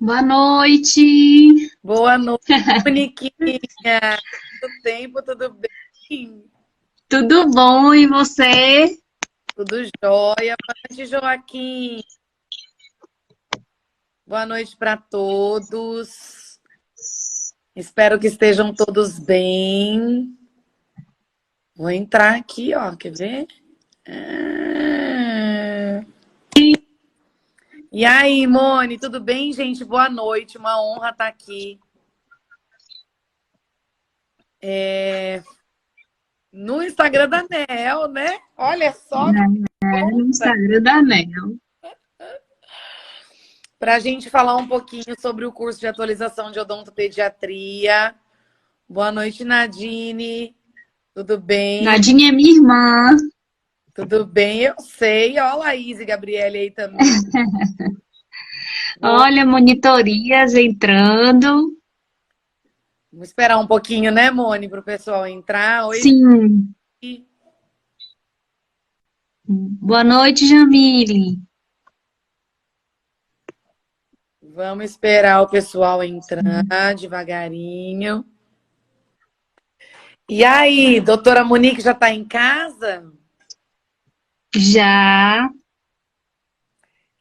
Boa noite. Boa noite, Moniquinha. Quanto tempo, tudo bem? Tudo bom e você? Tudo jóia. Boa noite, Joaquim. Boa noite para todos. Espero que estejam todos bem. Vou entrar aqui, ó. Quer ver? Ah. E aí, Moni, tudo bem, gente? Boa noite. Uma honra estar aqui. No Instagram da Nel, né? Olha só que No honra. Instagram da Nel. Para a gente falar um pouquinho sobre o curso de atualização de odontopediatria. Boa noite, Nadine. Tudo bem? Nadine é minha irmã. Tudo bem, eu sei. Ó, Laís e Gabriele aí também. Vou... Olha, monitorias entrando. Vamos esperar um pouquinho, né, Moni, para o pessoal entrar. Oi, Sim. Gi. Boa noite, Jamile. Vamos esperar o pessoal entrar devagarinho. E aí, doutora Monique já está em casa? Já.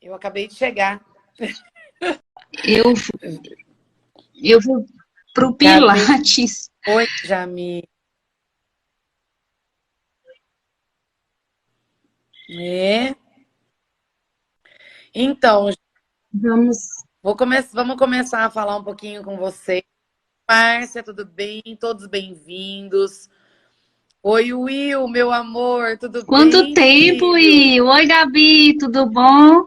Eu acabei de chegar. Eu, eu fui pro Acabei. Pilates. Oi, Jamile. É. Então, Vamos. vamos começar a falar um pouquinho com você. Márcia, tudo bem? Todos bem-vindos. Oi, Will, meu amor, tudo Quanto bem, tempo, filho? e oi, Gabi, tudo bom?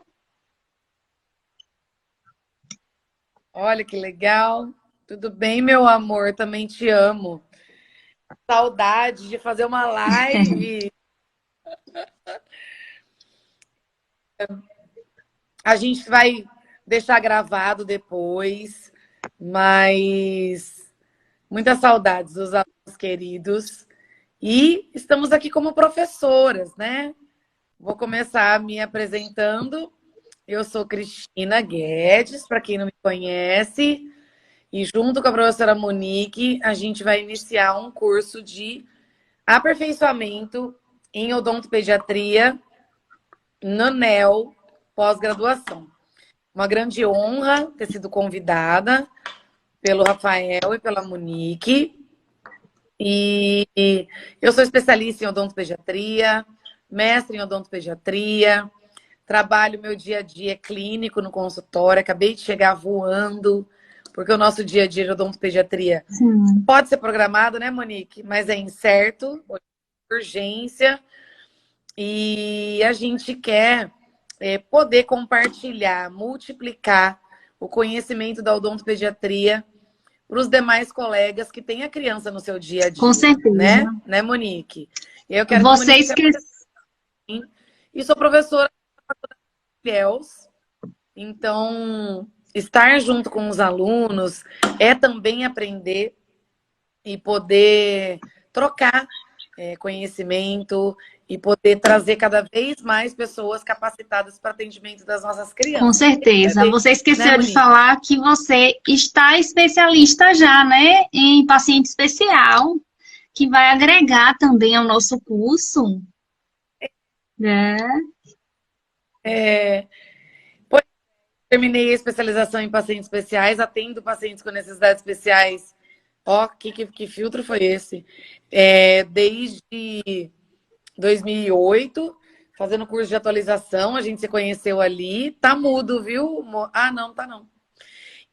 Olha que legal. Tudo bem, meu amor? Também te amo. Saudade de fazer uma live. A gente vai deixar gravado depois, mas muitas saudades dos alunos queridos. E estamos aqui como professoras, né? Vou começar me apresentando. Eu sou Cristina Guedes, para quem não me conhece, e junto com a professora Monique, a gente vai iniciar um curso de aperfeiçoamento em odontopediatria no NEL pós-graduação. Uma grande honra ter sido convidada pelo Rafael e pela Monique. E eu sou especialista em odontopediatria, mestre em odontopediatria, trabalho meu dia a dia clínico no consultório, acabei de chegar voando, porque o nosso dia a dia de odontopediatria Sim. pode ser programado, né, Monique? Mas é incerto, urgência, e a gente quer poder compartilhar, multiplicar o conhecimento da odontopediatria para os demais colegas que têm a criança no seu dia a Com dia, certeza. né, Monique? Eu quero que a Você Monique se esqueceu. apresente. E sou professora de FIELS, então estar junto com os alunos é também aprender e poder trocar conhecimento e poder trazer cada vez mais pessoas capacitadas para atendimento das nossas Com crianças. certeza. Você Né, esqueceu de Monique? falar que você está especialista já, né, em paciente especial, que vai agregar também ao nosso curso, né? É, pois, terminei a especialização em pacientes especiais, atendo pacientes com necessidades especiais. Ó, que filtro foi esse? Desde 2008, fazendo curso de atualização, a gente se conheceu ali. Tá mudo, viu? Ah, não, tá não.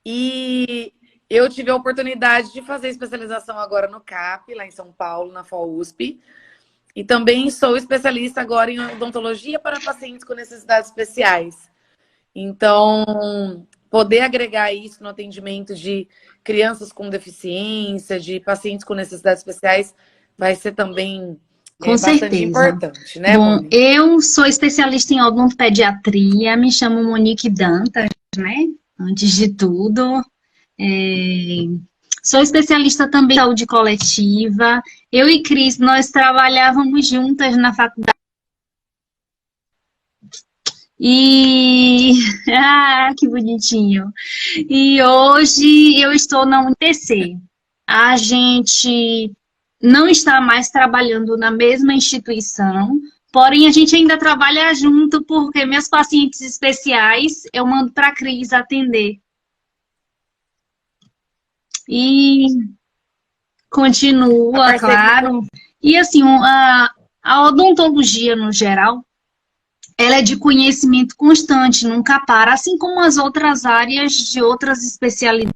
E eu tive a oportunidade de fazer especialização agora no CAP, lá em São Paulo, na FAUSP. E também sou especialista agora em odontologia para pacientes com necessidades especiais. Então, poder agregar isso no atendimento de crianças com deficiência, de pacientes com necessidades especiais, vai ser também Com bastante certeza. importante, né, Bom, Moni? eu sou especialista em odontopediatria, me chamo Monique Dantas, né? Antes de tudo. É, Sou especialista também em saúde coletiva. Eu e Cris, nós trabalhávamos juntas na faculdade. E que bonitinho. E hoje eu estou na UNTC. A gente não está mais trabalhando na mesma instituição, porém a gente ainda trabalha junto porque meus pacientes especiais eu mando para a Cris atender. E A continua, parceria. claro. E assim, a odontologia no geral, ela é de conhecimento constante, nunca para, assim como as outras áreas de outras especialidades,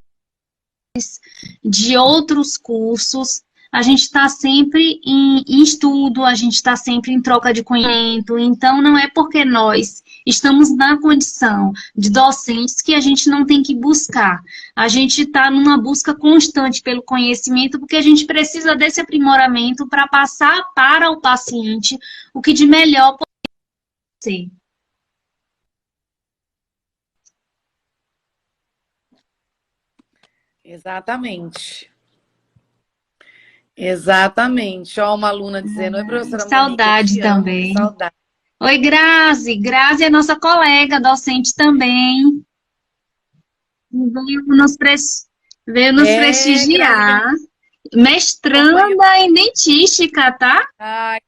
de outros cursos. A gente está sempre em estudo, a gente está sempre em troca de conhecimento. Então, não é porque nós estamos na condição de docentes que a gente não tem que buscar. A gente está numa busca constante pelo conhecimento, porque a gente precisa desse aprimoramento para passar para o paciente o que de melhor pode ser. Exatamente. Exatamente. Ó, uma aluna dizendo: oi, professora Monique, eu Saudade te amo, que também. saudade. Oi, Grazi. Grazi é nossa colega, docente também. Veio nos, pres... Veio nos É, Grazi, que prestigiar. acompanhou. Mestranda em dentística, tá? Ai,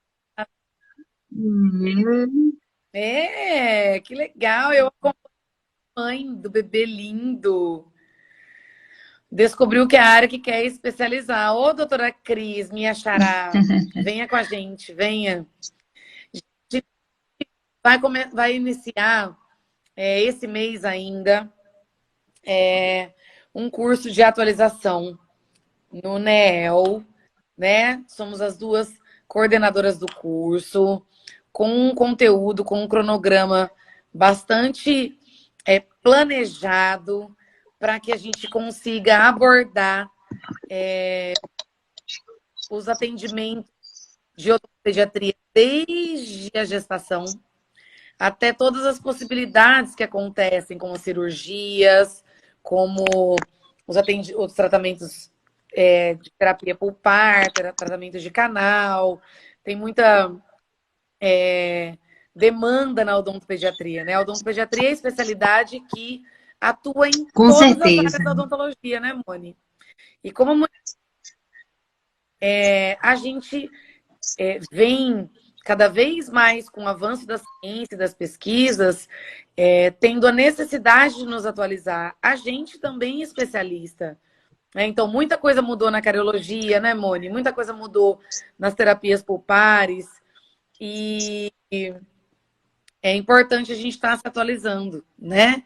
Hum. que legal. Eu acompanho a mãe do bebê lindo. Descobriu que é a área que quer especializar. Ô, doutora Cris, minha xará, venha com a gente, venha. A gente vai iniciar esse mês ainda um curso de atualização no NEEL, né? Somos as duas coordenadoras do curso, com um conteúdo, com um cronograma bastante planejado para que a gente consiga abordar os atendimentos de odontopediatria desde a gestação até todas as possibilidades que acontecem, como cirurgias, como os tratamentos de terapia pulpar, tratamento de canal. Tem muita demanda na odontopediatria, né? A odontopediatria é a especialidade que atua em Com todas as áreas certeza. da odontologia, né, Moni? E como a gente vem cada vez mais com o avanço da ciência e das pesquisas, tendo a necessidade de nos atualizar. A gente também é especialista. Então, muita coisa mudou na cariologia, né, Moni? Muita coisa mudou nas terapias pulpares. E é importante a gente estar se atualizando, né?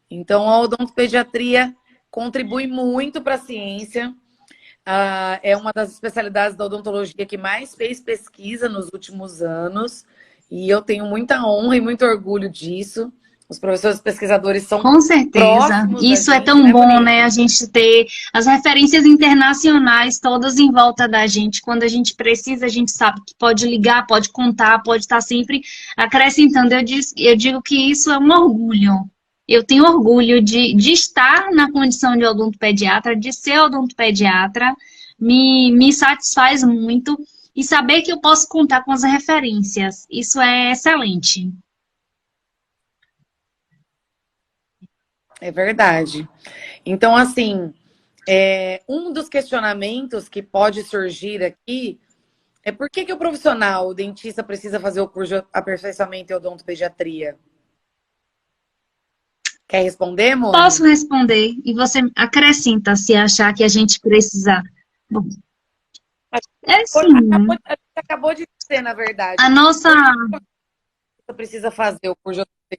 Então, a odontopediatria contribui muito para a ciência. É uma das especialidades da odontologia que mais fez pesquisa nos últimos anos. E eu tenho muita honra e muito orgulho disso. Os professores pesquisadores são Com certeza. próximos da Isso é gente, tão né, bom, né? A Monique? gente ter as referências internacionais todas em volta da gente. Quando a gente precisa, a gente sabe que pode ligar, pode contar, pode estar sempre acrescentando. Eu digo que isso é um orgulho. Eu tenho orgulho de estar na condição de odontopediatra, de ser odontopediatra. Me satisfaz muito. E saber que eu posso contar com as referências. Isso é excelente. É verdade. Então, assim, um dos questionamentos que pode surgir aqui é por que o profissional, o dentista, precisa fazer o curso de aperfeiçoamento em odontopediatria? Quer responder, Posso Moni? responder e você acrescenta se achar que a gente precisa. Bom, é sim. A gente acabou de dizer, na verdade, A nossa, por que o dentista precisa fazer o curso de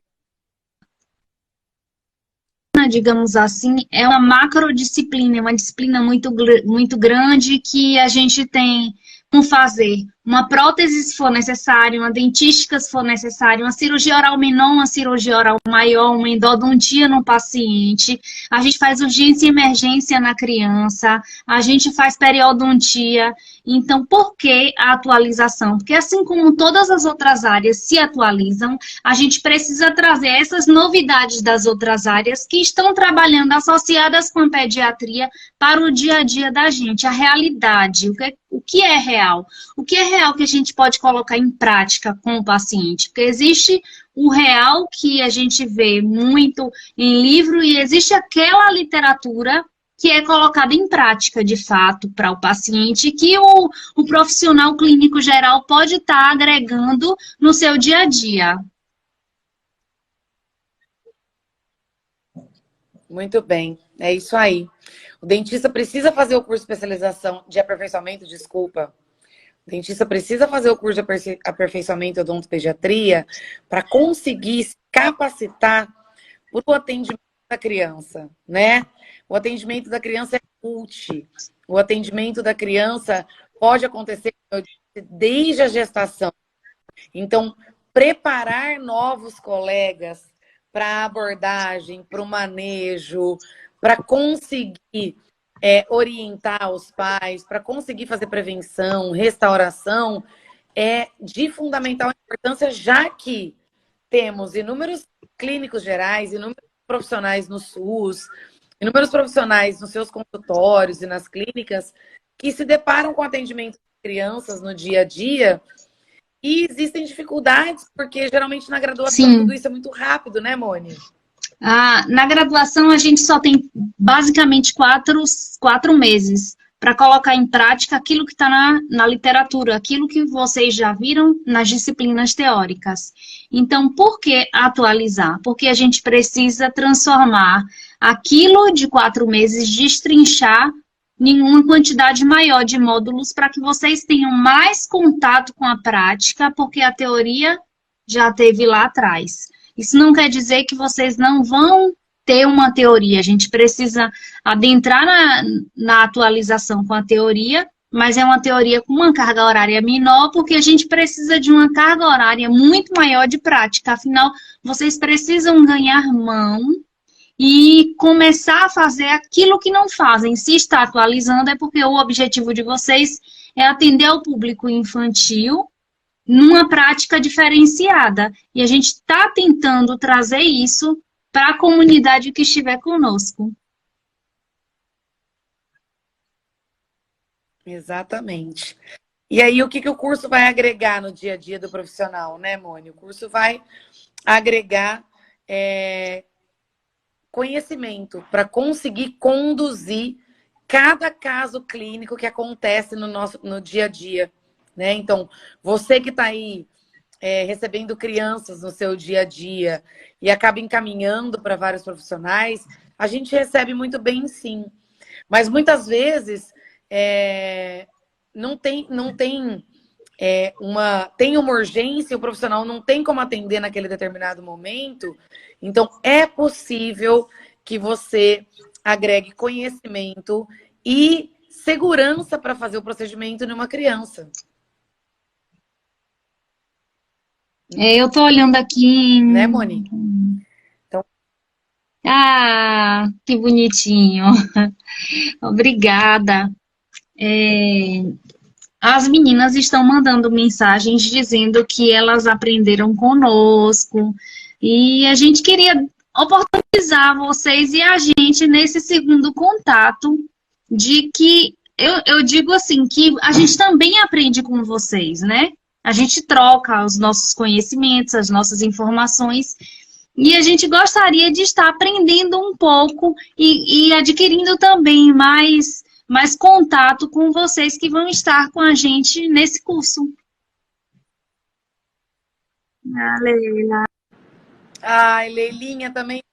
digamos assim, é uma macrodisciplina, é uma disciplina muito grande que a gente tem como fazer uma prótese se for necessário, uma dentística se for necessário, uma cirurgia oral menor, uma cirurgia oral maior, uma endodontia no paciente, a gente faz urgência e emergência na criança, a gente faz periodontia. Então, por que a atualização? Porque assim como todas as outras áreas se atualizam, a gente precisa trazer essas novidades das outras áreas que estão trabalhando associadas com a pediatria para o dia a dia da gente, a realidade, o que é real. O que é real que a gente pode colocar em prática com o paciente? Porque existe o real que a gente vê muito em livro e existe aquela literatura que é colocada em prática, de fato, para o paciente, que o profissional clínico geral pode estar agregando no seu dia a dia. Muito bem, é isso aí. O dentista precisa fazer o curso de especialização de aperfeiçoamento, desculpa. O dentista precisa fazer o curso de aperfeiçoamento odontopediatria para conseguir se capacitar para o atendimento da criança, né? O atendimento da criança é multi. O atendimento da criança pode acontecer, como eu disse, desde a gestação. Então, preparar novos colegas para a abordagem, para o manejo, para conseguir orientar os pais, para conseguir fazer prevenção, restauração, é de fundamental importância, já que temos inúmeros clínicos gerais, inúmeros profissionais no SUS, inúmeros profissionais nos seus consultórios e nas clínicas que se deparam com atendimento de crianças no dia a dia. E existem dificuldades, porque geralmente na graduação Sim. tudo isso é muito rápido, né, Moni? Na graduação, a gente só tem basicamente quatro meses para colocar em prática aquilo que está na literatura, aquilo que vocês já viram nas disciplinas teóricas. Então, por que atualizar? Porque a gente precisa transformar aquilo de 4 meses, destrinchar em uma quantidade maior de módulos para que vocês tenham mais contato com a prática, porque a teoria já teve lá atrás. Isso não quer dizer que vocês não vão ter uma teoria. A gente precisa adentrar na atualização com a teoria, mas é uma teoria com uma carga horária menor, porque a gente precisa de uma carga horária muito maior de prática. Afinal, vocês precisam ganhar mão e começar a fazer aquilo que não fazem. Se está atualizando, é porque o objetivo de vocês é atender ao público infantil numa prática diferenciada. E a gente está tentando trazer isso para a comunidade que estiver conosco. Exatamente. E aí, o que o curso vai agregar no dia a dia do profissional, né, Moni? O curso vai agregar conhecimento para conseguir conduzir cada caso clínico que acontece no dia a dia. Né? Então, você que está aí recebendo crianças no seu dia a dia e acaba encaminhando para vários profissionais, a gente recebe muito bem, sim. Mas muitas vezes tem uma urgência, o profissional não tem como atender naquele determinado momento. Então, é possível que você agregue conhecimento e segurança para fazer o procedimento numa criança. Eu estou olhando aqui. Né, Moni? Então... Ah, que bonitinho. Obrigada. As meninas estão mandando mensagens dizendo que elas aprenderam conosco e a gente queria oportunizar vocês e a gente nesse segundo contato de que eu digo assim, que a gente também aprende com vocês, né? A gente troca os nossos conhecimentos, as nossas informações, e a gente gostaria de estar aprendendo um pouco e adquirindo também mais contato com vocês que vão estar com a gente nesse curso. Leila. Ai, Leilinha também.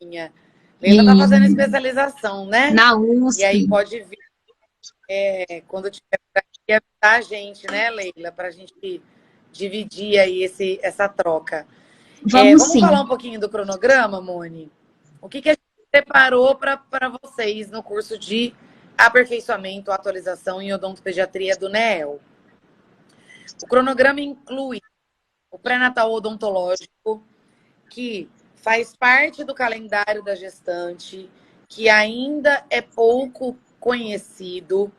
Leila está fazendo especialização, né? Na USP. E aí pode vir quando tiver para avisar a gente, né, Leila? Para a gente dividir aí essa troca. Vamos falar um pouquinho do cronograma, Moni? O que a gente preparou para vocês no curso de aperfeiçoamento, atualização em odontopediatria do NEEL? O cronograma inclui o pré-natal odontológico, que faz parte do calendário da gestante, que ainda é pouco conhecido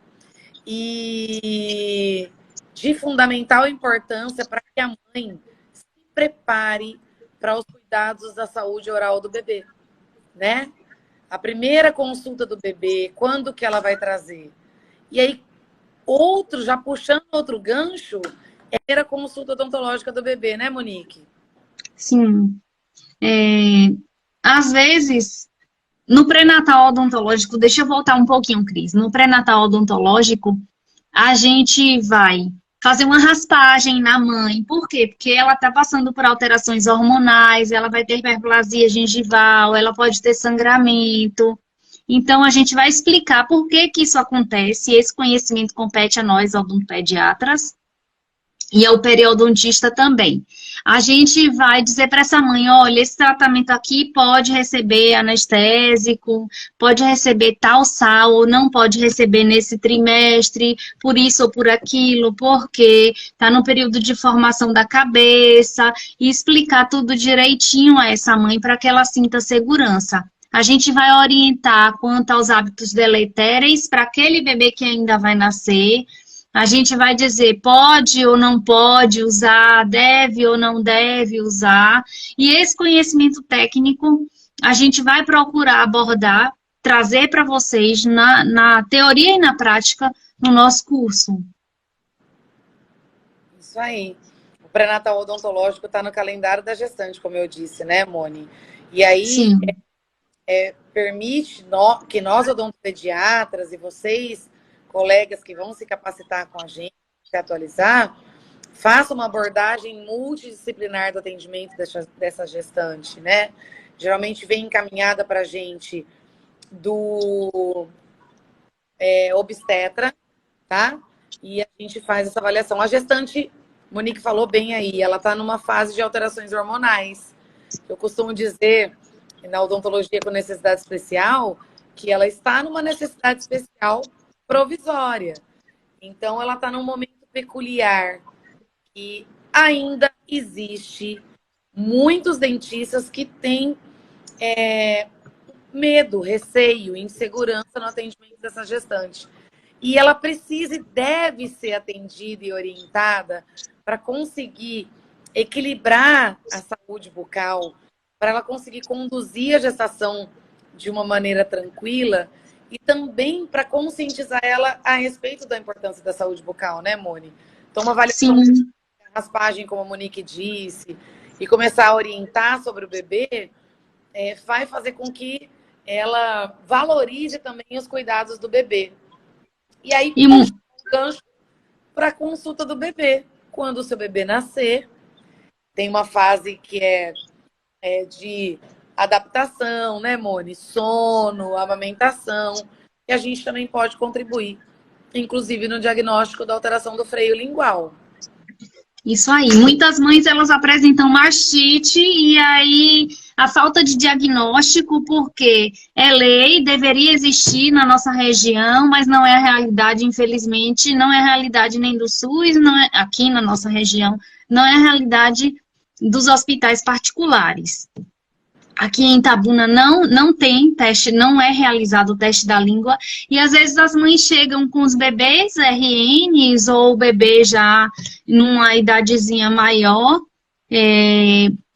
e de fundamental importância para que a mãe se prepare para os cuidados da saúde oral do bebê, né? A primeira consulta do bebê, quando que ela vai trazer? E aí, já puxando outro gancho, era a consulta odontológica do bebê, né, Monique? sim. É, às vezes, no pré-natal odontológico, deixa eu voltar um pouquinho, Cris. No pré-natal odontológico, a gente vai fazer uma raspagem na mãe. Por quê? Porque ela está passando por alterações hormonais, ela vai ter hiperplasia gengival, ela pode ter sangramento. Então, a gente vai explicar por que que isso acontece. Esse conhecimento compete a nós, odontopediatras, e ao periodontista também. A gente vai dizer para essa mãe, olha, esse tratamento aqui pode receber anestésico, pode receber tal sal, ou não pode receber nesse trimestre, por isso ou por aquilo, porque está no período de formação da cabeça, e explicar tudo direitinho a essa mãe para que ela sinta segurança. A gente vai orientar quanto aos hábitos deletérios para aquele bebê que ainda vai nascer. A gente vai dizer pode ou não pode usar, deve ou não deve usar. E esse conhecimento técnico a gente vai procurar abordar, trazer para vocês na teoria e na prática no nosso curso. Isso aí. O pré-natal odontológico está no calendário da gestante, como eu disse, né, Moni? E aí Sim, permite que nós odontopediatras e vocês, colegas que vão se capacitar com a gente, se atualizar, façam uma abordagem multidisciplinar do atendimento dessa gestante, né? Geralmente vem encaminhada para a gente do obstetra, tá? E a gente faz essa avaliação. A gestante, Monique falou bem aí, ela está numa fase de alterações hormonais. Eu costumo dizer, na odontologia com necessidade especial, que ela está numa necessidade especial provisória. Então, ela está num momento peculiar e ainda existe muitos dentistas que têm medo, receio, insegurança no atendimento dessa gestante. E ela precisa e deve ser atendida e orientada para conseguir equilibrar a saúde bucal, para ela conseguir conduzir a gestação de uma maneira tranquila e também para conscientizar ela a respeito da importância da saúde bucal, né, Moni? Então, uma avaliação de sim. raspagem, como a Monique disse, e começar a orientar sobre o bebê, vai fazer com que ela valorize também os cuidados do bebê. E aí, E, puxa o gancho para a consulta do bebê. Quando o seu bebê nascer, tem uma fase que é de adaptação, né, Moni? Sono, amamentação. E a gente também pode contribuir, inclusive no diagnóstico da alteração do freio lingual. Isso aí. Muitas mães elas apresentam mastite e aí a falta de diagnóstico, porque é lei, deveria existir na nossa região, mas não é a realidade, infelizmente, não é a realidade nem do SUS, não é aqui na nossa região, não é a realidade dos hospitais particulares. Aqui em Itabuna não tem teste, não é realizado o teste da língua, e às vezes as mães chegam com os bebês RNs ou o bebê já numa idadezinha maior,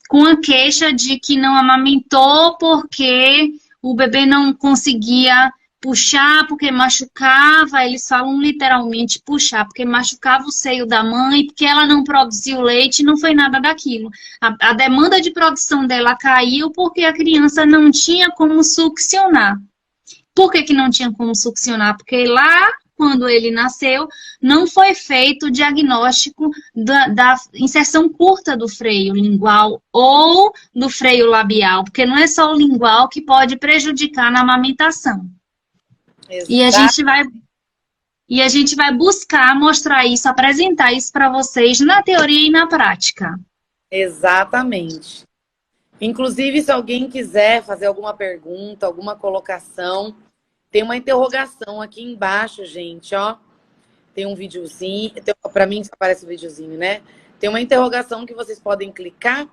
com a queixa de que não amamentou porque o bebê não conseguia puxar porque machucava, eles falam literalmente puxar, porque machucava o seio da mãe, porque ela não produziu leite, não foi nada daquilo. A demanda de produção dela caiu porque a criança não tinha como succionar. Por que que não tinha como succionar? Porque lá, quando ele nasceu, não foi feito o diagnóstico da inserção curta do freio lingual ou do freio labial, porque não é só o lingual que pode prejudicar na amamentação. E a Exato. gente vai buscar mostrar isso, apresentar isso para vocês na teoria e na prática. Exatamente. Inclusive, se alguém quiser fazer alguma pergunta, alguma colocação, tem uma interrogação aqui embaixo, gente, ó. Tem um videozinho, para mim aparece o videozinho, né? Tem uma interrogação que vocês podem clicar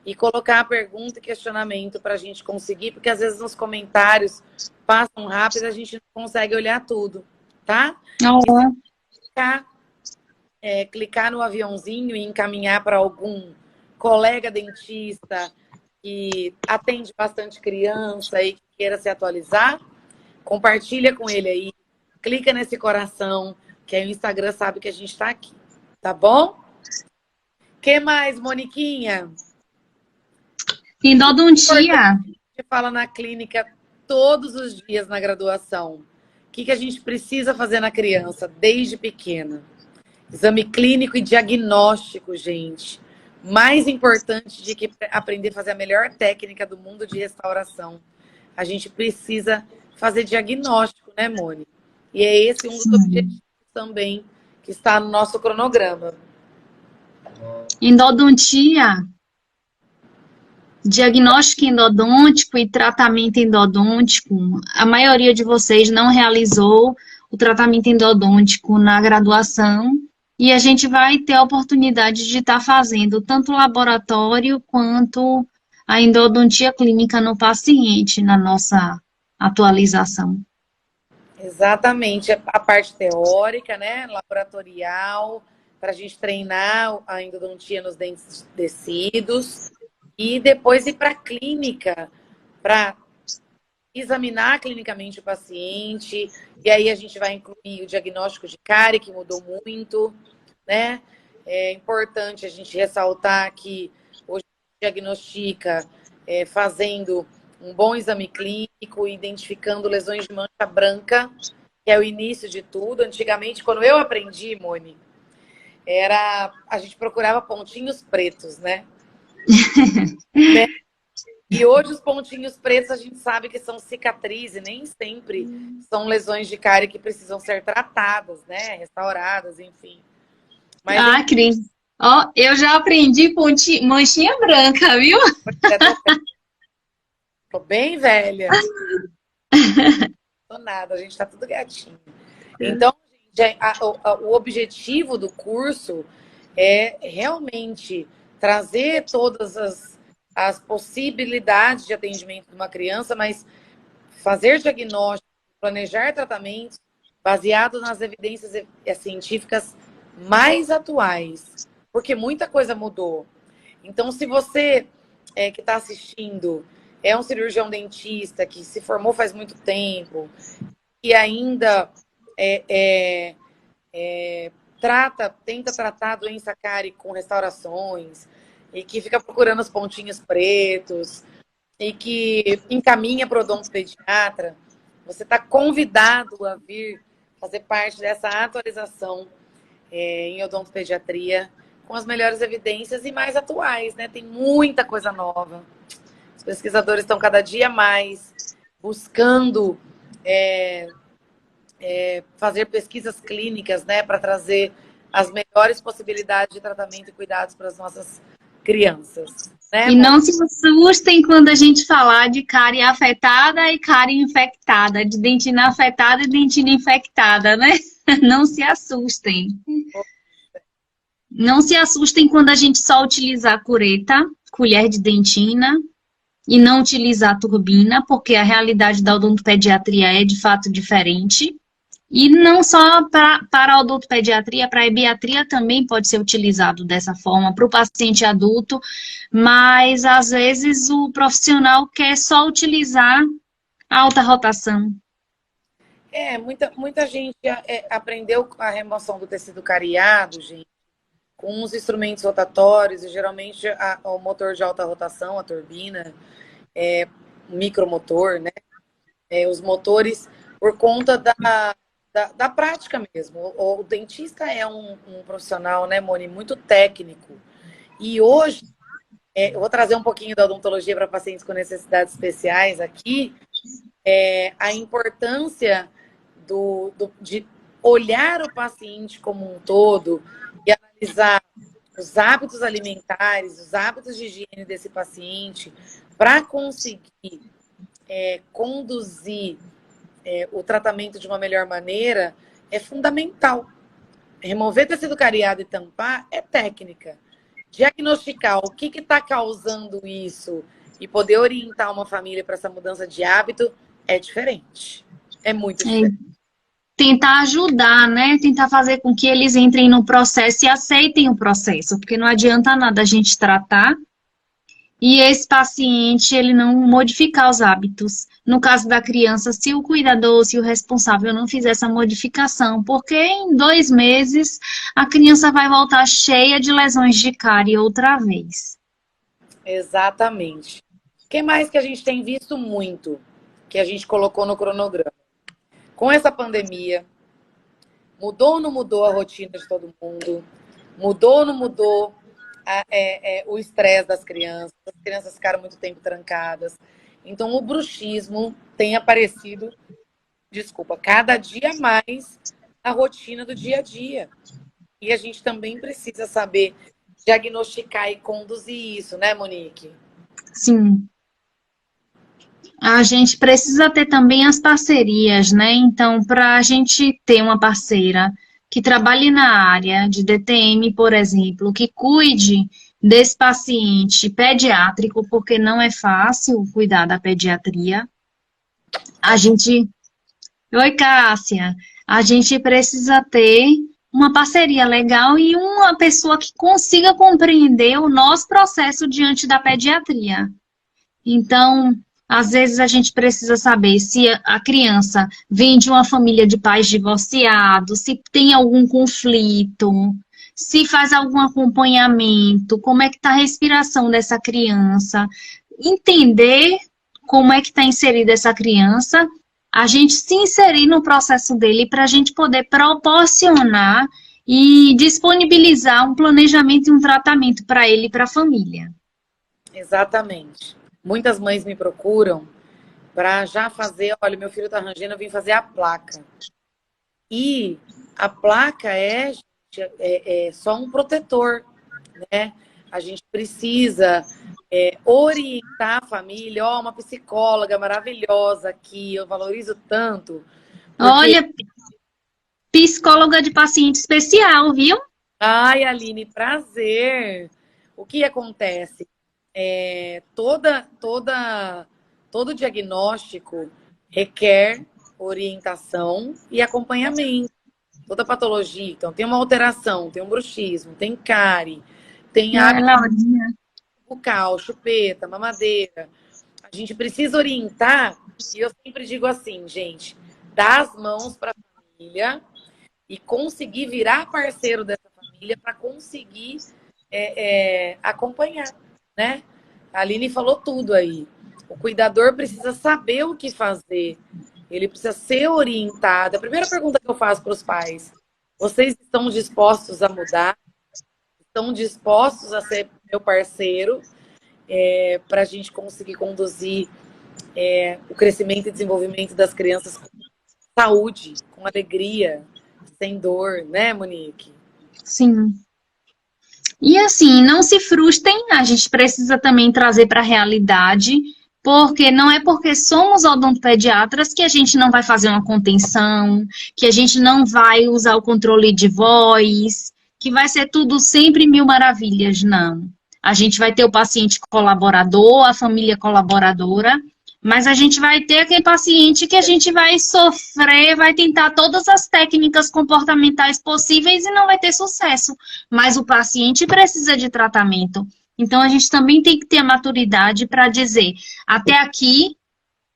e colocar a pergunta e questionamento para a gente conseguir, porque às vezes nos comentários passam rápido e a gente não consegue olhar tudo, tá? E se clicar no aviãozinho e encaminhar para algum colega dentista que atende bastante criança e que queira se atualizar, compartilha com ele aí, clica nesse coração, que aí o Instagram sabe que a gente está aqui, tá bom? Que mais, Moniquinha? Endodontia. A gente fala na clínica todos os dias na graduação. O que a gente precisa fazer na criança desde pequena? Exame clínico e diagnóstico, gente. Mais importante de que aprender a fazer a melhor técnica do mundo de restauração. A gente precisa fazer diagnóstico, né, Moni? E é esse um dos objetivos também que está no nosso cronograma. Endodontia, diagnóstico endodôntico e tratamento endodôntico. A maioria de vocês não realizou o tratamento endodôntico na graduação e a gente vai ter a oportunidade de estar fazendo tanto o laboratório quanto a endodontia clínica no paciente na nossa atualização. Exatamente, a parte teórica, né, laboratorial, para a gente treinar a endodontia nos dentes descidos e depois ir para a clínica, para examinar clinicamente o paciente, e aí a gente vai incluir o diagnóstico de cárie, que mudou muito, né? É importante a gente ressaltar que hoje a gente diagnostica fazendo um bom exame clínico, identificando lesões de mancha branca, que é o início de tudo. Antigamente, quando eu aprendi, Moni, a gente procurava pontinhos pretos, né? E hoje os pontinhos pretos a gente sabe que são cicatrizes, nem sempre são lesões de cárie que precisam ser tratadas, né? Restauradas, enfim. Mas, Cris, ó, eu já aprendi manchinha branca, viu? Tô bem velha. Não tô nada, a gente tá tudo gatinho. Então, gente, o objetivo do curso é realmente trazer todas as possibilidades de atendimento de uma criança, mas fazer diagnóstico, planejar tratamentos baseado nas evidências científicas mais atuais, porque muita coisa mudou. Então, se você que está assistindo é um cirurgião dentista que se formou faz muito tempo e ainda tenta tratar a doença cárie com restaurações e que fica procurando os pontinhos pretos e que encaminha para o odontopediatra, você está convidado a vir fazer parte dessa atualização em odontopediatria com as melhores evidências e mais atuais, né? Tem muita coisa nova. Os pesquisadores estão cada dia mais buscando fazer pesquisas clínicas, né, para trazer as melhores possibilidades de tratamento e cuidados para as nossas crianças. Né, e não se assustem quando a gente falar de cárie afetada e cárie infectada, de dentina afetada e dentina infectada, né? Não se assustem. Não se assustem quando a gente só utilizar cureta, colher de dentina, e não utilizar turbina, porque a realidade da odontopediatria é de fato diferente. E não só para a odontopediatria, para a ebiatria também pode ser utilizado dessa forma, para o paciente adulto, mas às vezes o profissional quer só utilizar a alta rotação. Muita gente aprendeu a remoção do tecido cariado, gente, com os instrumentos rotatórios, e geralmente o motor de alta rotação, a turbina, micromotor, né? Os motores, por conta da prática mesmo. O dentista é um profissional, né, Moni, muito técnico. E hoje, eu vou trazer um pouquinho da odontologia para pacientes com necessidades especiais aqui, a importância de olhar o paciente como um todo e analisar os hábitos alimentares, os hábitos de higiene desse paciente, para conseguir conduzir o tratamento de uma melhor maneira, é fundamental. Remover tecido cariado e tampar é técnica. Diagnosticar o que está causando isso e poder orientar uma família para essa mudança de hábito é diferente. É muito diferente. Tentar ajudar, né? Tentar fazer com que eles entrem no processo e aceitem o processo, porque não adianta nada a gente tratar e esse paciente, ele não modificar os hábitos. No caso da criança, se o cuidador, se o responsável não fizer essa modificação, porque em 2 meses a criança vai voltar cheia de lesões de cárie outra vez. Exatamente. que mais que a gente tem visto muito, que a gente colocou no cronograma? Com essa pandemia, mudou ou não mudou a rotina de todo mundo? Mudou ou não mudou o estresse das crianças? As crianças ficaram muito tempo trancadas. Então, o bruxismo tem aparecido, cada dia mais na rotina do dia a dia. E a gente também precisa saber diagnosticar e conduzir isso, né, Monique? Sim. A gente precisa ter também as parcerias, né? Então, para a gente ter uma parceira que trabalhe na área de DTM, por exemplo, que cuide desse paciente pediátrico, porque não é fácil cuidar da pediatria. A gente. Oi, Cássia. A gente precisa ter uma parceria legal e uma pessoa que consiga compreender o nosso processo diante da pediatria. Então, às vezes a gente precisa saber se a criança vem de uma família de pais divorciados, se tem algum conflito, se faz algum acompanhamento, como é que está a respiração dessa criança, entender como é que está inserida essa criança, a gente se inserir no processo dele para a gente poder proporcionar e disponibilizar um planejamento e um tratamento para ele e para a família. Exatamente. Muitas mães me procuram para já fazer, olha, meu filho está rangendo, eu vim fazer a placa. E a placa é só um protetor, né? A gente precisa orientar a família, uma psicóloga maravilhosa aqui, eu valorizo tanto. Porque... Olha, psicóloga de paciente especial, viu? Ai, Aline, prazer. O que acontece? Todo diagnóstico requer orientação e acompanhamento. Toda patologia, então tem uma alteração, tem um bruxismo, tem cárie, tem hábito bucal, chupeta, mamadeira. A gente precisa orientar, e eu sempre digo assim, gente, dar as mãos para a família e conseguir virar parceiro dessa família para conseguir acompanhar, né? A Aline falou tudo aí. O cuidador precisa saber o que fazer. Ele precisa ser orientado. A primeira pergunta que eu faço para os pais: vocês estão dispostos a mudar? Estão dispostos a ser meu parceiro para a gente conseguir conduzir o crescimento e desenvolvimento das crianças com saúde, com alegria, sem dor, né, Monique? Sim. E assim, não se frustrem, a gente precisa também trazer para a realidade, porque não é porque somos odontopediatras que a gente não vai fazer uma contenção, que a gente não vai usar o controle de voz, que vai ser tudo sempre mil maravilhas, não. A gente vai ter o paciente colaborador, a família colaboradora, mas a gente vai ter aquele paciente que a gente vai sofrer, vai tentar todas as técnicas comportamentais possíveis e não vai ter sucesso. Mas o paciente precisa de tratamento. Então, a gente também tem que ter a maturidade para dizer, até aqui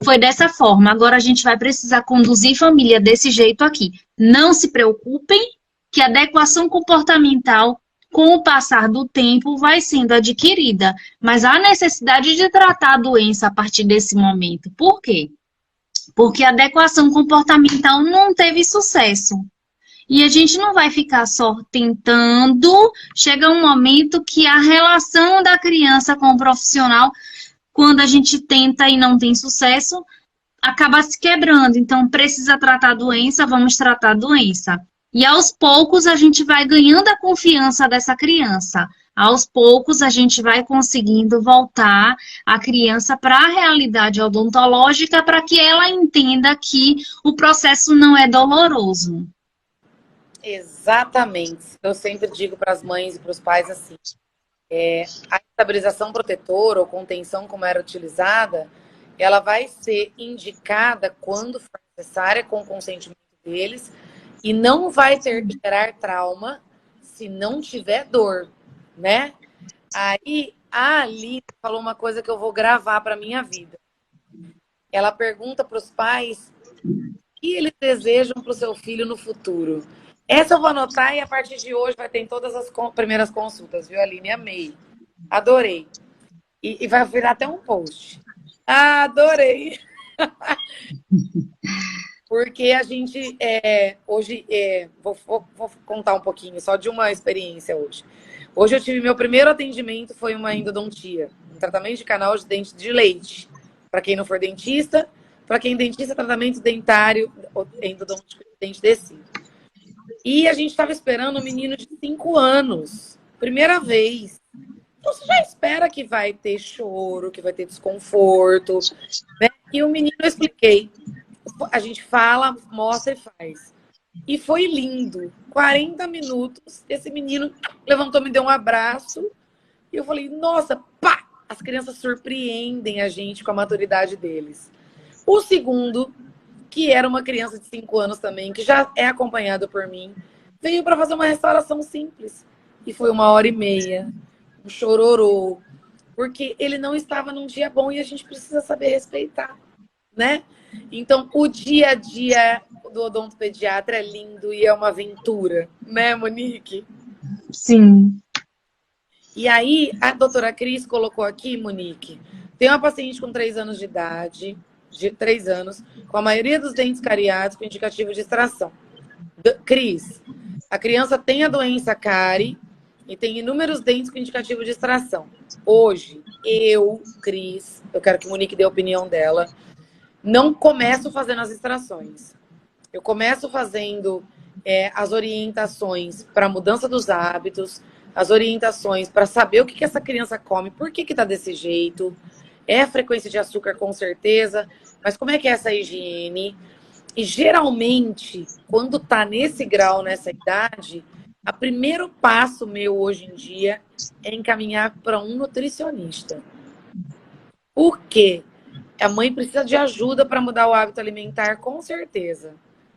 foi dessa forma, agora a gente vai precisar conduzir família desse jeito aqui. Não se preocupem que a adequação comportamental com o passar do tempo vai sendo adquirida, mas há necessidade de tratar a doença a partir desse momento. Por quê? Porque a adequação comportamental não teve sucesso. E a gente não vai ficar só tentando, chega um momento que a relação da criança com o profissional, quando a gente tenta e não tem sucesso, acaba se quebrando. Então, precisa tratar a doença, vamos tratar a doença. E aos poucos a gente vai ganhando a confiança dessa criança. Aos poucos a gente vai conseguindo voltar a criança para a realidade odontológica para que ela entenda que o processo não é doloroso. Exatamente. Eu sempre digo para as mães e para os pais assim, a estabilização protetora ou contenção como era utilizada, ela vai ser indicada quando for necessária com o consentimento deles, e não vai ter que gerar trauma se não tiver dor, né? Aí a Aline falou uma coisa que eu vou gravar para minha vida. Ela pergunta para os pais o que eles desejam para o seu filho no futuro. Essa eu vou anotar e a partir de hoje vai ter em todas as primeiras consultas, viu, Aline? Amei. Adorei. E vai virar até um post. Ah, adorei! Porque a gente, hoje, vou contar um pouquinho só de uma experiência hoje. Hoje eu tive meu primeiro atendimento, foi uma endodontia, um tratamento de canal de dente de leite. Para quem não for dentista, para quem é dentista, tratamento dentário, endodôntico de dente descido. E a gente estava esperando um menino de 5 anos, primeira vez. Então você já espera que vai ter choro, que vai ter desconforto, né? E o menino eu expliquei. A gente fala, mostra e faz. E foi lindo. 40 minutos, esse menino levantou, me deu um abraço. E eu falei, nossa, pá! As crianças surpreendem a gente com a maturidade deles. O segundo, que era uma criança de 5 anos também, que já é acompanhado por mim, veio para fazer uma restauração simples. E foi 1h30, um chororô, porque ele não estava num dia bom e a gente precisa saber respeitar, né? Então, o dia a dia do odontopediatra é lindo e é uma aventura, né, Monique? Sim. E aí, a doutora Cris colocou aqui, Monique, tem uma paciente com 3 anos de idade, de 3 anos, com a maioria dos dentes cariados com indicativo de extração. Cris, a criança tem a doença cárie e tem inúmeros dentes com indicativo de extração. Hoje, Cris, eu quero que a Monique dê a opinião dela, não começo fazendo as extrações. Eu começo fazendo as orientações para mudança dos hábitos, as orientações para saber o que essa criança come, por que está desse jeito. É a frequência de açúcar, com certeza, mas como é que é essa higiene? E geralmente, quando está nesse grau, nessa idade, o primeiro passo meu hoje em dia é encaminhar para um nutricionista. Por quê? A mãe precisa de ajuda para mudar o hábito alimentar, com certeza.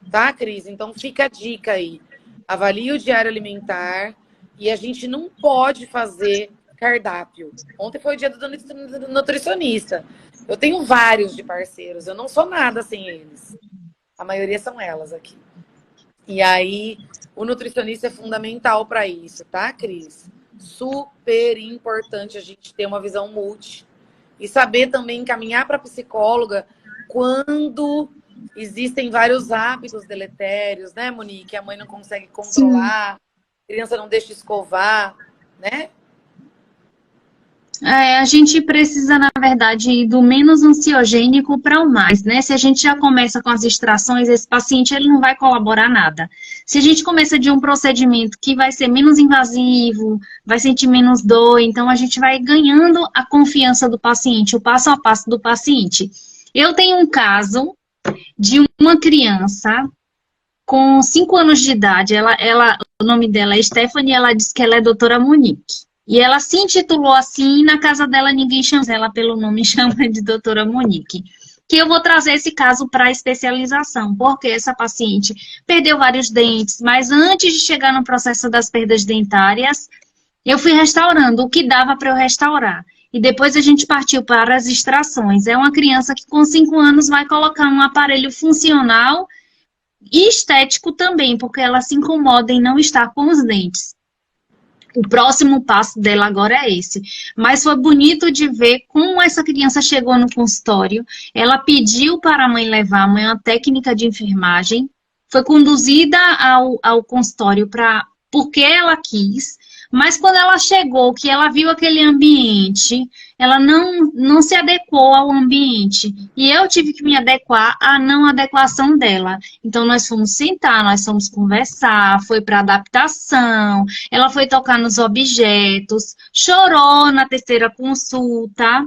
Tá, Cris? Então fica a dica aí. Avalie o diário alimentar e a gente não pode fazer cardápio. Ontem foi o dia do nutricionista. Eu tenho vários de parceiros, eu não sou nada sem eles. A maioria são elas aqui. E aí, o nutricionista é fundamental para isso, tá, Cris? Super importante a gente ter uma visão multi. E saber também encaminhar para a psicóloga quando existem vários hábitos deletérios, né, Monique? A mãe não consegue controlar, a criança não deixa escovar, né? A gente precisa, na verdade, ir do menos ansiogênico para o mais, né? Se a gente já começa com as extrações, esse paciente ele não vai colaborar nada. Se a gente começa de um procedimento que vai ser menos invasivo, vai sentir menos dor, então a gente vai ganhando a confiança do paciente, o passo a passo do paciente. Eu tenho um caso de uma criança com 5 anos de idade, o nome dela é Stephanie, ela diz que ela é doutora Monique. E ela se intitulou assim, e na casa dela ninguém chama ela pelo nome, chama de doutora Monique. Que eu vou trazer esse caso para especialização, porque essa paciente perdeu vários dentes, mas antes de chegar no processo das perdas dentárias, eu fui restaurando o que dava para eu restaurar. E depois a gente partiu para as extrações. É uma criança que com 5 anos vai colocar um aparelho funcional e estético também, porque ela se incomoda em não estar com os dentes. O próximo passo dela agora é esse. Mas foi bonito de ver como essa criança chegou no consultório. Ela pediu para a mãe levar, a mãe é uma técnica de enfermagem, foi conduzida ao consultório porque ela quis, mas quando ela chegou, que ela viu aquele ambiente, ela não se adequou ao ambiente. E eu tive que me adequar à não adequação dela. Então, nós fomos sentar, nós fomos conversar, foi para adaptação, ela foi tocar nos objetos, chorou na terceira consulta.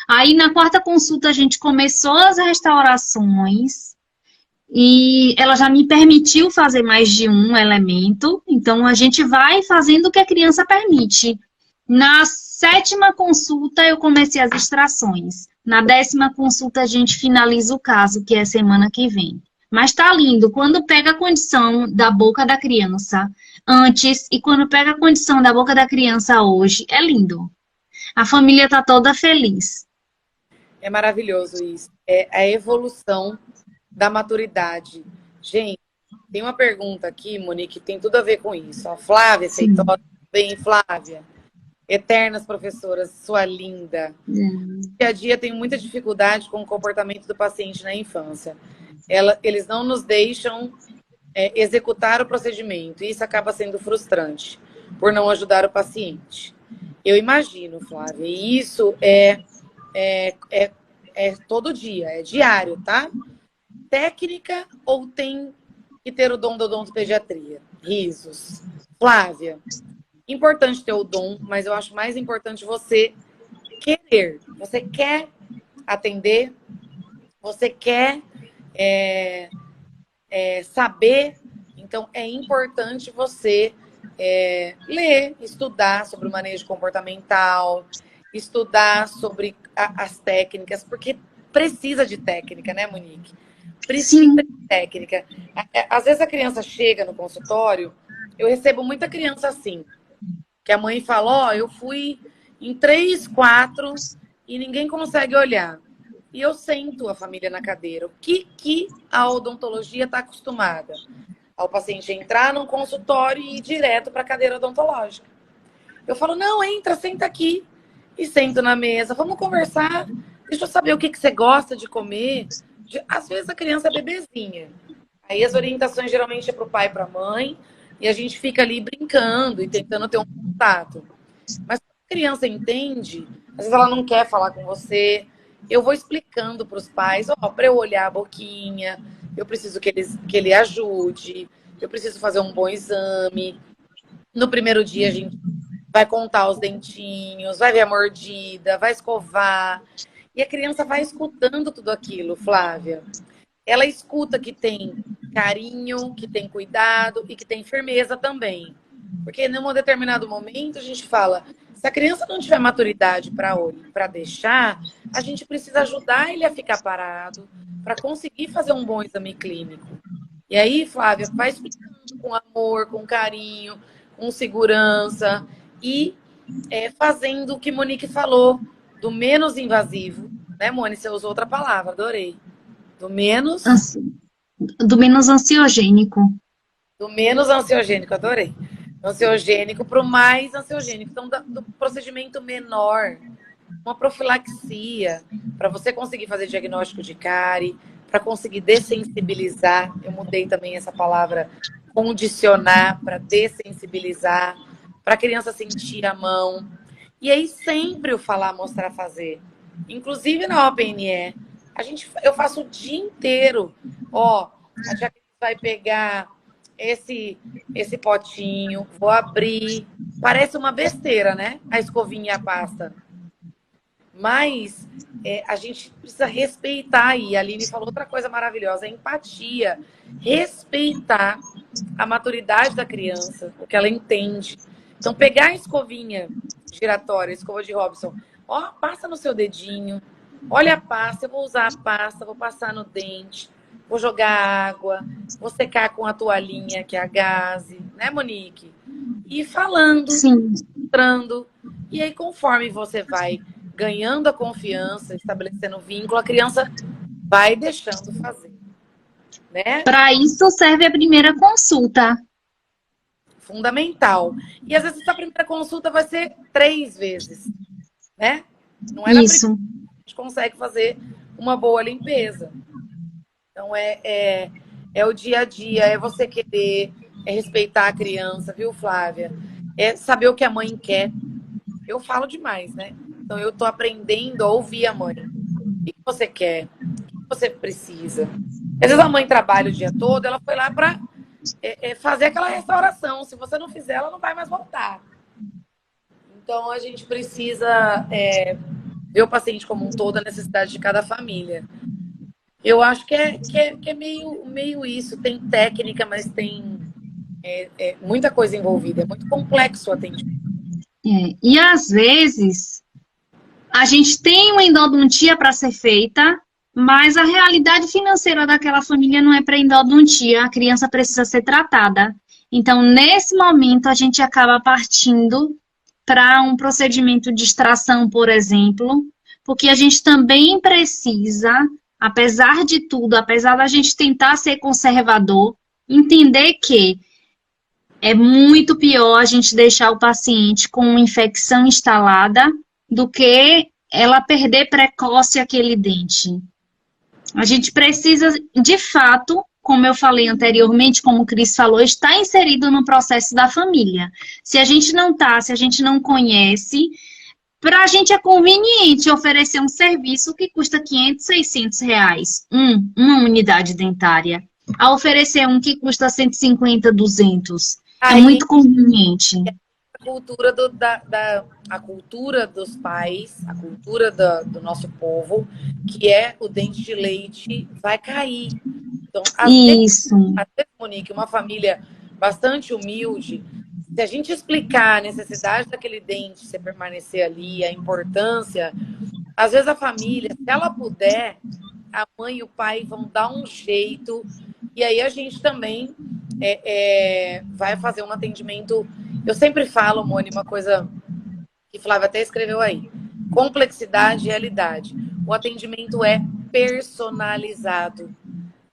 Aí, na quarta consulta, a gente começou as restaurações. E ela já me permitiu fazer mais de um elemento, então a gente vai fazendo o que a criança permite. Na 7ª consulta, eu comecei as extrações. Na 10ª consulta, a gente finaliza o caso, que é semana que vem. Mas tá lindo, quando pega a condição da boca da criança antes e quando pega a condição da boca da criança hoje, é lindo. A família tá toda feliz. É maravilhoso isso. É a evolução da maturidade. Gente, tem uma pergunta aqui, Monique, que tem tudo a ver com isso. A Flávia, Feitosa, bem, Flávia. Eternas professoras, sua linda. No dia a dia tem muita dificuldade com o comportamento do paciente na infância. Eles não nos deixam executar o procedimento, e isso acaba sendo frustrante, por não ajudar o paciente. Eu imagino, Flávia, e isso é todo dia, é diário, tá? Técnica ou tem que ter o dom da odontopediatria? Risos. Flávia, importante ter o dom, mas eu acho mais importante você querer. Você quer atender, você quer saber, então é importante você ler, estudar sobre o manejo comportamental, estudar sobre as técnicas, porque precisa de técnica, né, Monique? Precisa Sim. de técnica. Às vezes a criança chega no consultório, eu recebo muita criança assim, que a mãe fala, ó, eu fui em 3, 4 e ninguém consegue olhar. E eu sento a família na cadeira. O que a odontologia está acostumada? Ao paciente entrar num consultório e ir direto para a cadeira odontológica. Eu falo, não, entra, senta aqui. E sento na mesa, vamos conversar. Deixa eu saber o que você gosta de comer. Às vezes a criança é bebezinha. Aí as orientações geralmente é para o pai e para a mãe. E a gente fica ali brincando e tentando ter um contato. Mas quando a criança entende, às vezes ela não quer falar com você. Eu vou explicando para os pais, ó, para eu olhar a boquinha, eu preciso que ele ajude, eu preciso fazer um bom exame. No primeiro dia a gente vai contar os dentinhos, vai ver a mordida, vai escovar. E a criança vai escutando tudo aquilo, Flávia. Ela escuta que tem carinho, que tem cuidado e que tem firmeza também. Porque num determinado momento a gente fala, se a criança não tiver maturidade para deixar, a gente precisa ajudar ele a ficar parado para conseguir fazer um bom exame clínico. E aí, Flávia, vai explicando com amor, com carinho, com segurança e fazendo o que Monique falou, do menos invasivo. Né, Moni? Você usou outra palavra, adorei. Do menos ansiogênico. Do menos ansiogênico, adorei. Ansiogênico para o mais ansiogênico. Então, do procedimento menor, uma profilaxia, para você conseguir fazer diagnóstico de cárie, para conseguir dessensibilizar. Eu mudei também essa palavra, condicionar, para dessensibilizar, para a criança sentir a mão. E aí sempre o falar, mostrar, fazer. Inclusive na OPNE, eu faço o dia inteiro. Ó, a tia vai pegar esse potinho, vou abrir. Parece uma besteira, né? A escovinha e a pasta. Mas a gente precisa respeitar. E a Aline falou outra coisa maravilhosa, a empatia. Respeitar a maturidade da criança, o que ela entende. Então, pegar a escovinha giratória, a escova de Robson, ó, passa no seu dedinho, olha a pasta, eu vou usar a pasta, vou passar no dente, vou jogar água, vou secar com a toalhinha, que é a gaze, né, Monique? E falando, mostrando. E aí, conforme você vai ganhando a confiança, estabelecendo vínculo, a criança vai deixando fazer. Né? Para isso serve a primeira consulta. Fundamental. E às vezes essa primeira consulta vai ser 3 vezes, né? Não é na Isso. primeira que a gente consegue fazer uma boa limpeza. Então é o dia a dia, é você querer, é respeitar a criança, viu, Flávia? É saber o que a mãe quer. Eu falo demais, né? Então eu tô aprendendo a ouvir a mãe. O que você quer? O que você precisa? Às vezes a mãe trabalha o dia todo, ela foi lá para fazer aquela restauração. Se você não fizer, ela não vai mais voltar. Então, a gente precisa ver o paciente como um todo, a necessidade de cada família. Eu acho que é meio isso. Tem técnica, mas tem muita coisa envolvida. É muito complexo o atendimento. E, às vezes, a gente tem uma endodontia para ser feita, mas a realidade financeira daquela família não é para endodontia, a criança precisa ser tratada. Então, nesse momento, a gente acaba partindo para um procedimento de extração, por exemplo, porque a gente também precisa, apesar de tudo, apesar da gente tentar ser conservador, entender que É muito pior a gente deixar o paciente com uma infecção instalada do que ela perder precoce aquele dente. A gente precisa, de fato, como eu falei anteriormente, como o Cris falou, estar inserido no processo da família. Se a gente não está, se a gente não conhece, para a gente é conveniente oferecer um serviço que custa 500, 600 reais, uma unidade dentária. A oferecer um que custa 150, 200. É Aí muito conveniente. a cultura, a cultura dos pais, a cultura do nosso povo, que é o dente de leite, vai cair. Então, Isso. às vezes, Monique, uma família bastante humilde, se a gente explicar a necessidade daquele dente, se permanecer ali, a importância, às vezes a família, se ela puder, a mãe e o pai vão dar um jeito, e aí a gente também vai fazer um atendimento. Eu sempre falo, Moni, uma coisa que Flávia até escreveu aí: complexidade e realidade. O atendimento é personalizado.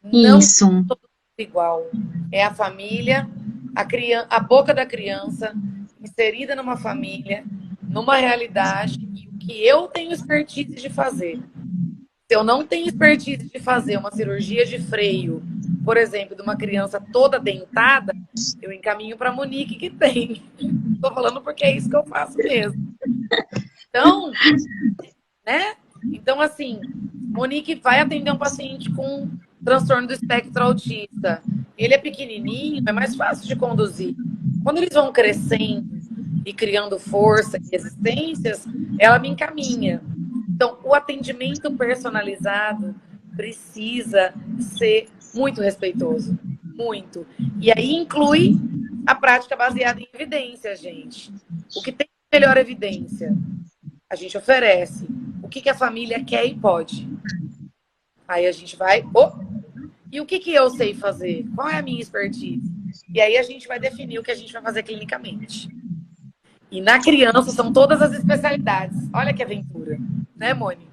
Não Isso. é todo igual. É a família, a boca da criança, inserida numa família, numa realidade, e o que eu tenho expertise de fazer. Se eu não tenho expertise de fazer uma cirurgia de freio, por exemplo, de uma criança toda dentada, eu encaminho para a Monique, que tem. Estou falando porque é isso que eu faço mesmo. Então, né? Então, assim, Monique vai atender um paciente com transtorno do espectro autista. Ele é pequenininho, é mais fácil de conduzir. Quando eles vão crescendo e criando força e resistências, ela me encaminha. Então, o atendimento personalizado precisa ser muito respeitoso. Muito. E aí inclui a prática baseada em evidência, gente. O que tem melhor evidência? A gente oferece. O que a família quer e pode. Aí a gente vai... E o que eu sei fazer? Qual é a minha expertise? E aí a gente vai definir o que a gente vai fazer clinicamente. E na criança são todas as especialidades. Olha que aventura. Né, Moni?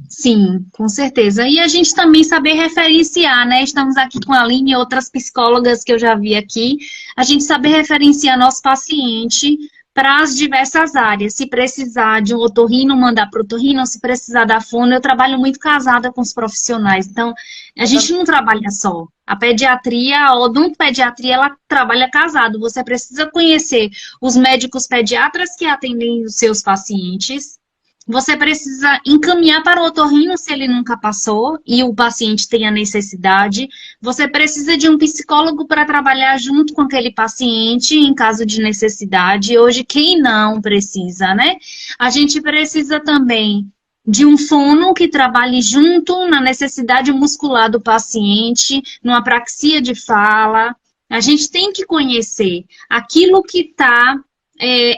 Sim, com certeza. E a gente também saber referenciar, né? Estamos aqui com a Aline e outras psicólogas que eu já vi aqui. A gente saber referenciar nosso paciente para as diversas áreas. Se precisar de um otorrino, mandar para o otorrino. Se precisar da fono, eu trabalho muito casada com os profissionais. Então, a gente não trabalha só. A pediatria, a odontopediatria, ela trabalha casado. Você precisa conhecer os médicos pediatras que atendem os seus pacientes. Você precisa encaminhar para o otorrino se ele nunca passou e o paciente tem a necessidade. Você precisa de um psicólogo para trabalhar junto com aquele paciente em caso de necessidade. Hoje, quem não precisa, né? A gente precisa também de um fono que trabalhe junto na necessidade muscular do paciente, numa apraxia de fala. A gente tem que conhecer aquilo que está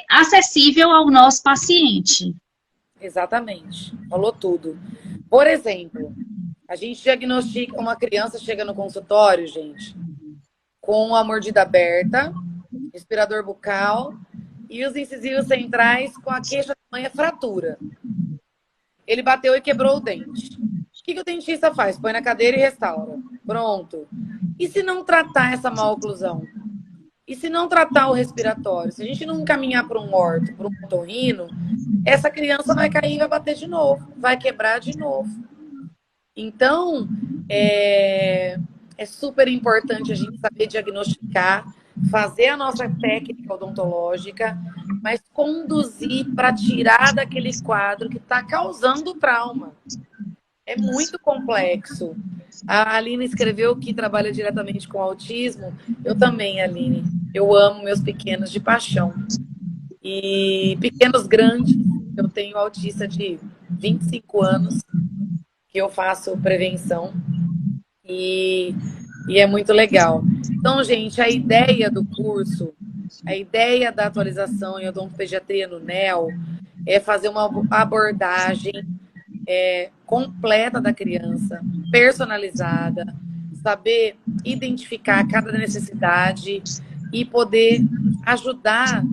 acessível ao nosso paciente. Exatamente. Falou tudo. Por exemplo, a gente diagnostica uma criança, chega no consultório, gente, com a mordida aberta, respirador bucal e os incisivos centrais com a queixa tamanha fratura. Ele bateu e quebrou o dente. O que o dentista faz? Põe na cadeira e restaura. Pronto. E se não tratar essa maloclusão? E se não tratar o respiratório? Se a gente não encaminhar para um orto, para um otorrino, essa criança vai cair e vai bater de novo, vai quebrar de novo. Então, é super importante a gente saber diagnosticar, fazer a nossa técnica odontológica, mas conduzir para tirar daquele quadro que está causando trauma. É muito complexo. A Aline escreveu que trabalha diretamente com autismo. Eu também, Aline. Eu amo meus pequenos de paixão. E pequenos grandes. Eu tenho autista de 25 anos, que eu faço prevenção. E é muito legal. Então, gente, a ideia do curso, a ideia da atualização em odontopediatria no NEL é fazer uma abordagem completa da criança, personalizada, saber identificar cada necessidade e poder ajudar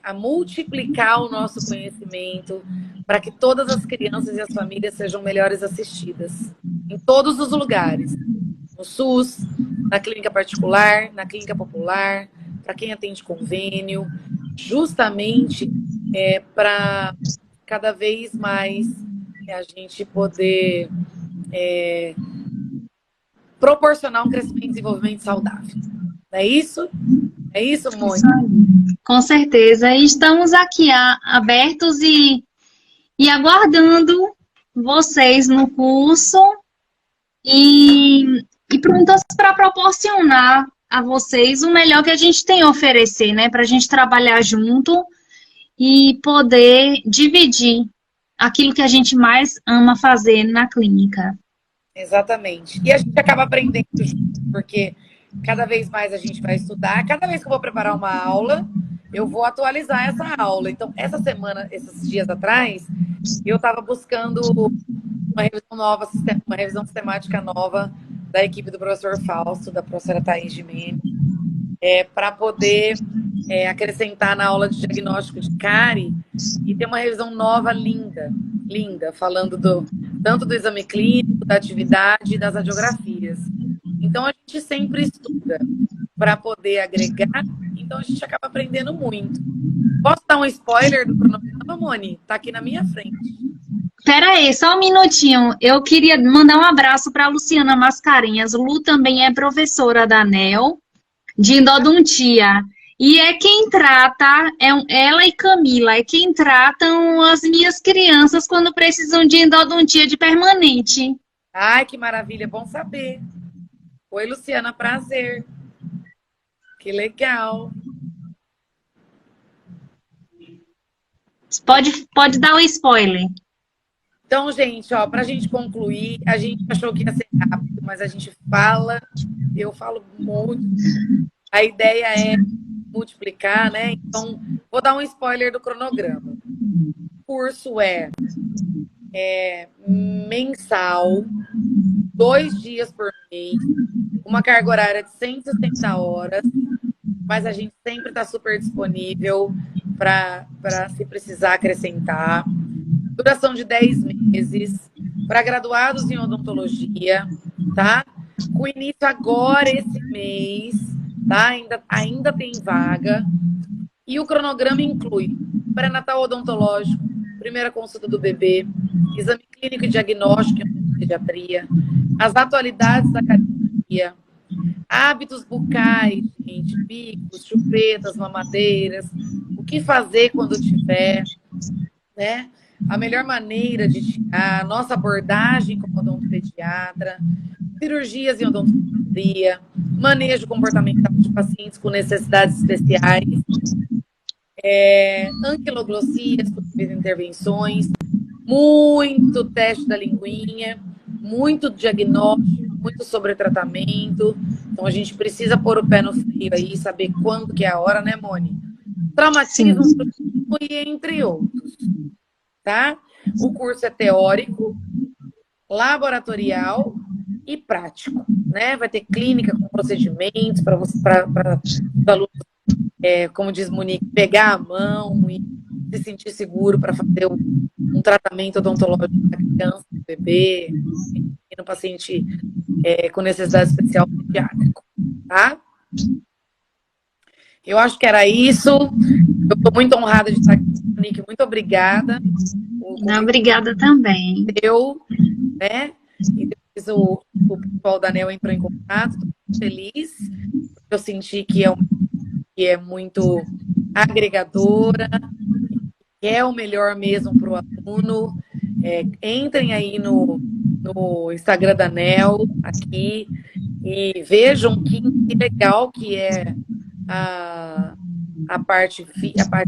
a multiplicar o nosso conhecimento para que todas as crianças e as famílias sejam melhores assistidas em todos os lugares, no SUS, na clínica particular, na clínica popular, para quem atende convênio, justamente para cada vez mais a gente poder proporcionar um crescimento e desenvolvimento saudável. Não é isso? É isso, Mônica? Com certeza. E estamos aqui abertos e aguardando vocês no curso e prontas para proporcionar a vocês o melhor que a gente tem a oferecer, né? Para a gente trabalhar junto e poder dividir aquilo que a gente mais ama fazer na clínica. Exatamente. E a gente acaba aprendendo junto, porque cada vez mais a gente vai estudar. Cada vez que eu vou preparar uma aula, eu vou atualizar essa aula. Então, essa semana, esses dias atrás, eu estava buscando uma revisão nova, uma revisão sistemática nova da equipe do professor Fausto, da professora Thaís Gimene, para poder acrescentar na aula de diagnóstico de cárie e ter uma revisão nova linda, falando tanto do exame clínico, da atividade e das radiografias. Então, a gente sempre estuda para poder agregar, então a gente acaba aprendendo muito. Posso dar um spoiler do cronograma, Moni? Tá aqui na minha frente. Espera aí, só um minutinho. Eu queria mandar um abraço para a Luciana Mascarenhas. Lu também é professora da ANEL, de endodontia. E é quem trata, ela e Camila, é quem tratam as minhas crianças quando precisam de endodontia de permanente. Ai, que maravilha, bom saber. Oi, Luciana, prazer. Que legal. Pode dar um spoiler. Então, gente, ó, para a gente concluir, a gente achou que ia ser rápido, mas a gente fala, eu falo muito. A ideia é multiplicar, né? Então, vou dar um spoiler do cronograma. O curso é mensal, 2 dias por mês, uma carga horária de 160 horas, mas a gente sempre está super disponível para se precisar acrescentar. Duração de 10 meses, para graduados em odontologia, tá? Com início agora esse mês, tá? Ainda tem vaga. E o cronograma inclui pré-natal odontológico, primeira consulta do bebê, exame clínico e diagnóstico em pediatria, as atualidades da academia, hábitos bucais, gente, bicos, chupetas, mamadeiras, o que fazer quando tiver, né? A melhor maneira de tirar, nossa abordagem como odontopediatra, cirurgias em odontologia, manejo comportamental de pacientes com necessidades especiais, anquiloglossias, possíveis intervenções, muito teste da linguinha, muito diagnóstico, muito sobre tratamento. Então, a gente precisa pôr o pé no freio aí, saber quando que é a hora, né, Moni? Traumatismo e entre outros. Tá? O curso é teórico, laboratorial e prático, né? Vai ter clínica com procedimentos para os alunos, como diz Monique, pegar a mão e se sentir seguro para fazer um tratamento odontológico para criança, bebê, e no paciente com necessidade especial pediátrico, tá? Eu acho que era isso. Eu estou muito honrada de estar aqui, Monique. Muito obrigada. Obrigada também. Né? E depois o pessoal da ANEL entrou em contato. Estou muito feliz. Eu senti que é muito agregadora, que é o melhor mesmo para o aluno. Entrem aí no Instagram da ANEL, aqui, e vejam que legal que é a parte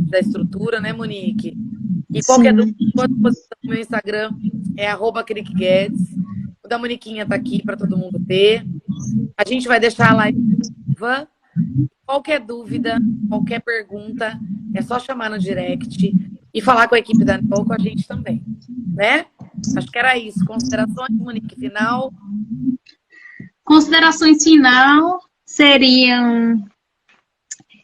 da estrutura, né, Monique? E qualquer dúvida, pode postar no meu Instagram, é @crickguedes. O da Moniquinha tá aqui para todo mundo ver. A gente vai deixar a live viva. Qualquer dúvida, qualquer pergunta, é só chamar no direct e falar com a equipe da ANEL, com a gente também, né? Acho que era isso. Considerações, Monique, final? Considerações final seriam...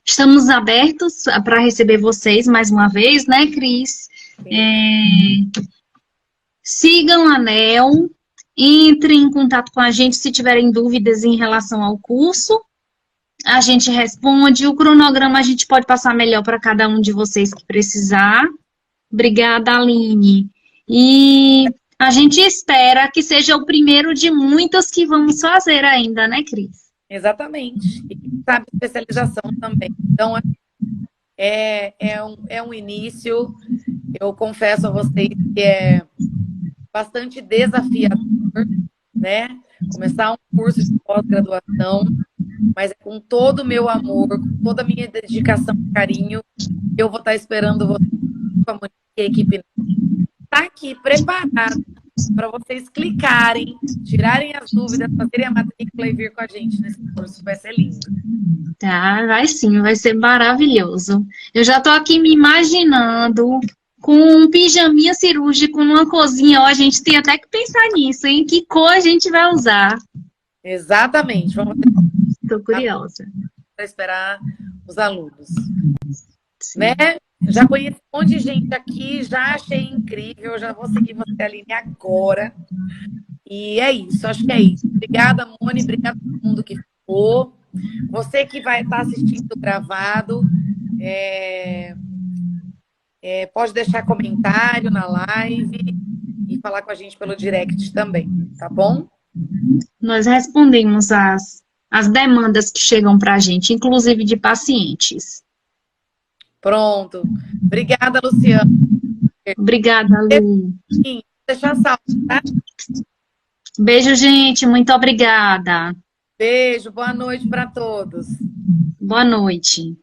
Estamos abertos para receber vocês mais uma vez, né, Cris? Sigam a ANEL, entrem em contato com a gente se tiverem dúvidas em relação ao curso a gente responde. O cronograma a gente pode passar melhor para cada um de vocês que precisar. Obrigada, Aline. E a gente espera que seja o primeiro de muitos que vamos fazer ainda, né, Cris? Exatamente. E quem sabe especialização também. Então, é um início. Eu confesso a vocês que é bastante desafiador, né? Começar um curso de pós-graduação, mas é com todo o meu amor, com toda a minha dedicação e carinho, eu vou estar esperando vocês, a Monique e a equipe está aqui preparada para vocês clicarem, tirarem as dúvidas, fazerem a matrícula e vir com a gente nesse curso. Vai ser lindo. Tá, vai sim, vai ser maravilhoso. Eu já tô aqui me imaginando com um pijaminha cirúrgico numa cozinha. Ó, a gente tem até que pensar nisso, hein? Que cor a gente vai usar? Exatamente. Vamos Tô curiosa. para esperar os alunos. Né? Já conheci um monte de gente aqui, já achei incrível, já vou seguir você, Aline, agora. E é isso, acho que é isso. Obrigada, Moni, obrigada a todo mundo que ficou. Você que vai estar assistindo gravado, pode deixar comentário na live e falar com a gente pelo direct também, tá bom? Nós respondemos as demandas que chegam para a gente, inclusive de pacientes. Pronto. Obrigada, Luciana. Obrigada, Lu. Vou deixar salvo, tá? Beijo, gente. Muito obrigada. Beijo, boa noite para todos. Boa noite.